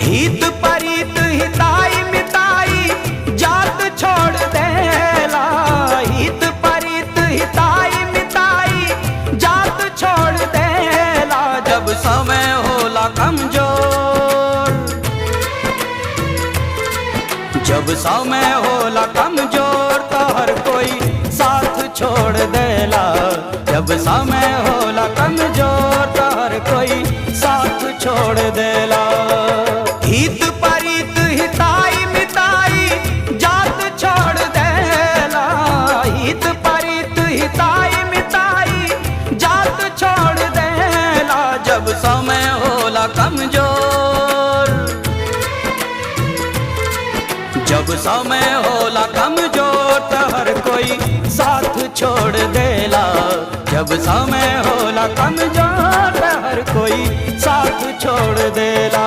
हित परित हिताई मिताई जात छोड़ देला। हित परित हिताई मिताई जात छोड़ देला। जब समय होला कमजोर, जब समय होला कमजोर तो हर कोई साथ छोड़ देला। जब समय होला कमजोर तो हर कोई साथ छोड़ देला। हित परित हिताई मिताई जात छोड़ देला। हित परित हिताई मिताई जात छोड़ देला। जब समय होला कमजोर, जब समय होला कमजोर तो हर कोई साथ छोड़ देला। जब समय होला कमजोर तो हर कोई साथ छोड़ देला।